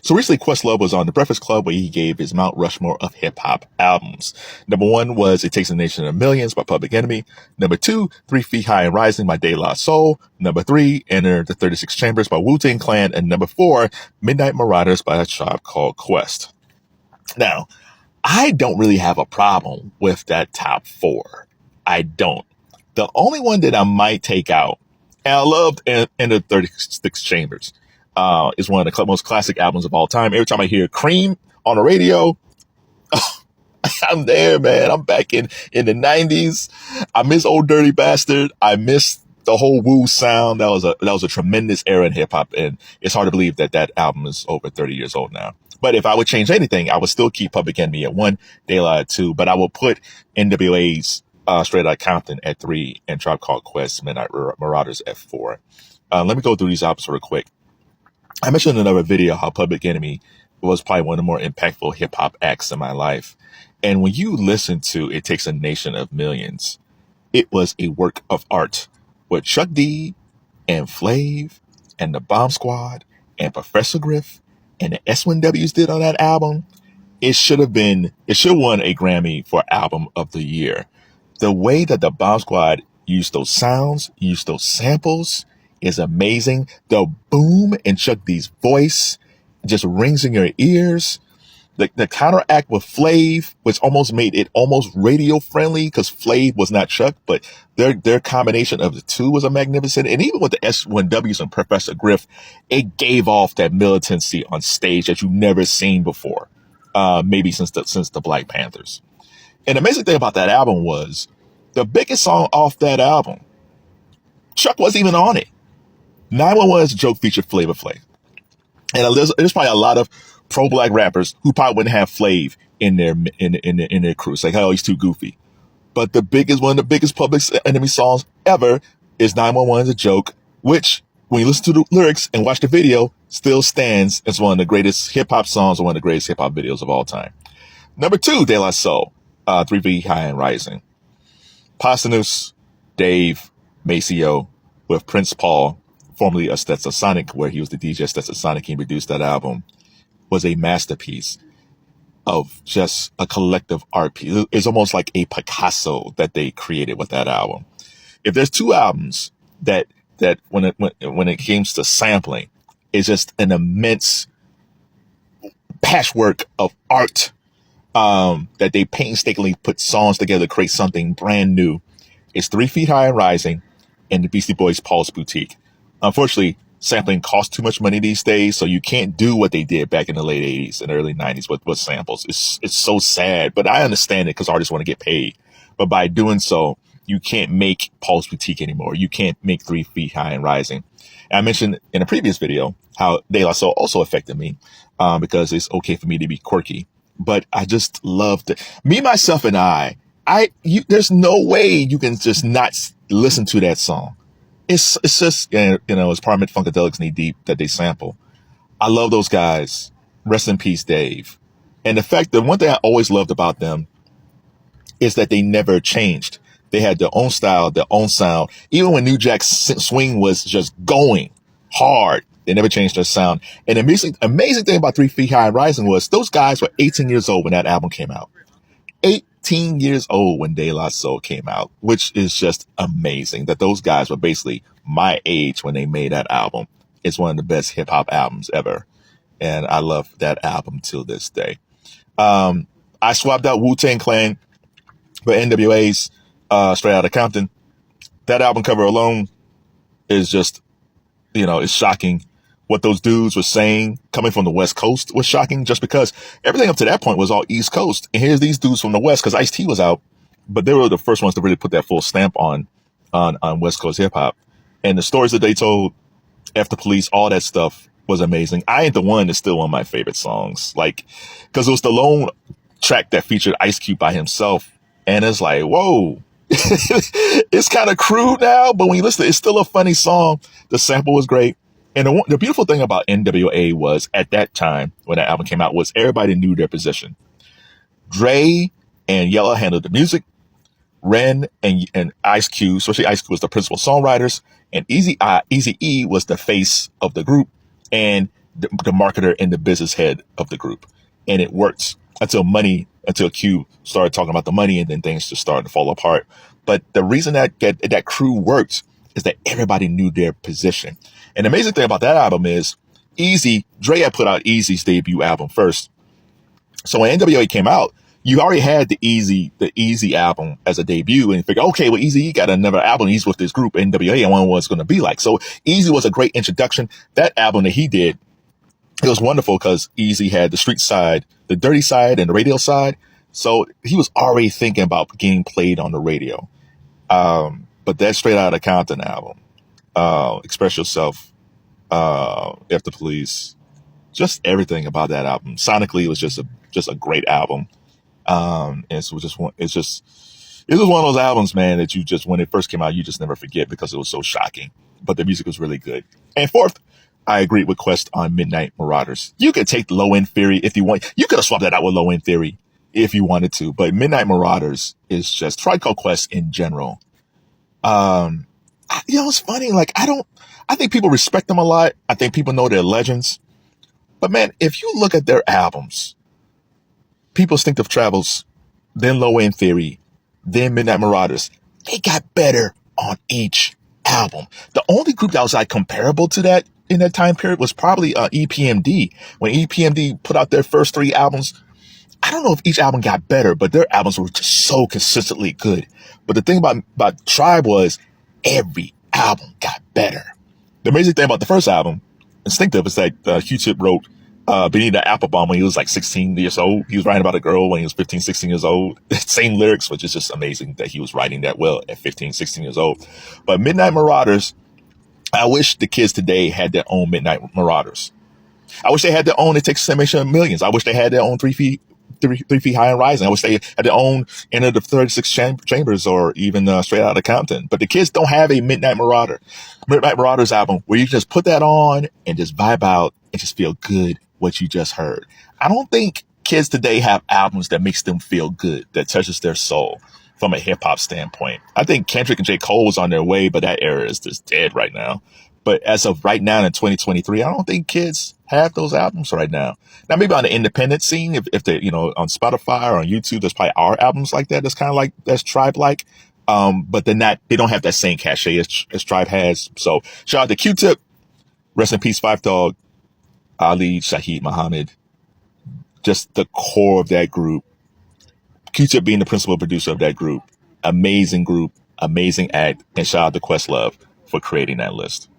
So recently, Questlove was on The Breakfast Club where he gave his Mount Rushmore of hip hop albums. Number one was It Takes a Nation of Millions by Public Enemy. Number two, 3 Feet High and Rising by De La Soul. Number three, Enter the 36 Chambers by Wu-Tang Clan. And number four, Midnight Marauders by a Tribe Called Quest. Now, I don't really have a problem with that top four. I don't. The only one that I might take out, and I loved Enter the 36 Chambers. Is one of the most classic albums of all time. Every time I hear Cream on the radio, I'm there, man. I'm back in the 90s. I miss Old Dirty Bastard. I miss the whole Wu sound. That was a tremendous era in hip hop, and it's hard to believe that album is over 30 years old now. But if I would change anything, I would still keep Public Enemy at 1, De La at 2, but I will put NWA's Straight Outta Compton at 3 and Tribe Called Quest, Midnight Marauders at 4. Let me go through these albums real quick. I mentioned in another video how Public Enemy was probably one of the more impactful hip hop acts in my life. And when you listen to It Takes a Nation of Millions, it was a work of art. What Chuck D and Flav and the Bomb Squad and Professor Griff and the S1Ws did on that album, it should have won a Grammy for Album of the Year. The way that the Bomb Squad used those sounds, used those samples, is amazing. The boom in Chuck D's voice just rings in your ears. The counteract with Flav, which almost made it almost radio friendly because Flav was not Chuck, but their combination of the two was a magnificent. And even with the S1Ws and Professor Griff, it gave off that militancy on stage that you've never seen before, maybe since the Black Panthers. And the amazing thing about that album was the biggest song off that album, Chuck wasn't even on it. 911's Joke featured Flavor Flav. And there's probably a lot of pro-black rappers who probably wouldn't have Flav in their crew. It's like, hell, he's too goofy. But one of the biggest Public Enemy songs ever is 911's A Joke, which, when you listen to the lyrics and watch the video, still stands as one of the greatest hip-hop songs or one of the greatest hip-hop videos of all time. Number two, De La Soul, 3 Feet High and Rising. Posthumous, Dave Maceo with Prince Paul, formerly of Stetsasonic, where he was the DJ Stetsasonic, he produced that album, was a masterpiece of just a collective art piece. It's almost like a Picasso that they created with that album. If there's two albums that when it came to sampling, it's just an immense patchwork of art that they painstakingly put songs together to create something brand new. It's 3 Feet High and Rising and the Beastie Boys' Paul's Boutique. Unfortunately, sampling costs too much money these days, so you can't do what they did back in the late 80s and early 90s with samples. It's so sad, but I understand it because artists want to get paid. But by doing so, you can't make Paul's Boutique anymore. You can't make 3 Feet High and Rising. And I mentioned in a previous video how De La Soul also affected me because it's okay for me to be quirky. But I just loved it. Me, myself, and there's no way you can just not listen to that song. It's just, it's Parliament Funkadelic's Knee Deep that they sample. I love those guys. Rest in peace, Dave. And the fact that one thing I always loved about them is that they never changed. They had their own style, their own sound. Even when New Jack's swing was just going hard, they never changed their sound. And the amazing thing about 3 Feet High and Rising was those guys were 18 years old when that album came out. 18 years old when De La Soul came out, which is just amazing that those guys were basically my age when they made that album. It's one of the best hip hop albums ever. And I love that album till this day. I swapped out Wu-Tang Clan for NWA's Straight Outta Compton. That album cover alone is just, it's shocking. What those dudes were saying coming from the West Coast was shocking just because everything up to that point was all East Coast. And here's these dudes from the West because Ice-T was out, but they were the first ones to really put that full stamp on West Coast hip hop. And the stories that they told, After Police, all that stuff was amazing. I Ain't the One is still one of my favorite songs. Because it was the lone track that featured Ice Cube by himself. And it's like, whoa, it's kind of crude now, but when you listen, it's still a funny song. The sample was great. And the beautiful thing about NWA was at that time when that album came out was everybody knew their position. Dre and Yella handled the music. Ren and Ice Cube, especially Ice Cube, was the principal songwriters. And Eazy-E was the face of the group. And the marketer and the business head of the group. And it worked until Q started talking about the money, and then things just started to fall apart. But the reason that crew worked is that everybody knew their position. And the amazing thing about that album is Dre had put out Eazy's debut album first. So when NWA came out, you already had the Eazy album as a debut, and you figure, okay, well, Eazy got another album. He's with this group NWA, and one was going to be like. So Eazy was a great introduction. That album that he did, it was wonderful because Eazy had the street side, the dirty side, and the radio side. So he was already thinking about getting played on the radio. But that Straight Outta Compton album, Express Yourself, F the Police, just everything about that album. Sonically, it was just a great album. And so it's just one of those albums, man, that you just, when it first came out, you just never forget because it was so shocking. But the music was really good. And fourth, I agree with Quest on Midnight Marauders. You could take Low End Theory if you want. You could have swapped that out with Low End Theory if you wanted to. But Midnight Marauders is just Tribe Called Quest in general. It's funny. Like, I think people respect them a lot. I think people know they're legends. But man, if you look at their albums, People's Instinctive Travels, then Low End Theory, then Midnight Marauders, they got better on each album. The only group that was like comparable to that in that time period was probably EPMD. When EPMD put out their first 3 albums, I don't know if each album got better, but their albums were just so consistently good. But the thing about Tribe was every album got better. The amazing thing about the first album, Instinctive, is that Q-Tip wrote Benita Applebaum when he was like 16 years old. He was writing about a girl when he was 15, 16 years old. Same lyrics, which is just amazing that he was writing that well at 15, 16 years old. But Midnight Marauders, I wish the kids today had their own Midnight Marauders. I wish they had their own It Takes Summation of Millions. I wish they had their own 3 Feet High and Rising. I wish they had their own Enter the 36 Chambers or even Straight Outta Compton. But the kids don't have a Midnight Marauders album where you just put that on and just vibe out and just feel good what you just heard. I don't think kids today have albums that makes them feel good, that touches their soul from a hip hop standpoint. I think Kendrick and J. Cole was on their way, but that era is just dead right now. But as of right now in 2023, I don't think kids have those albums right now. Now, maybe on the independent scene, if they, on Spotify or on YouTube, there's probably our albums like that. That's kind of like, that's Tribe-like. But they don't have that same cachet as Tribe has. So shout out to Q-Tip. Rest in peace, Five Dog, Ali, Shaheed Muhammad. Just the core of that group. Q-Tip being the principal producer of that group. Amazing act. And shout out to Questlove for creating that list.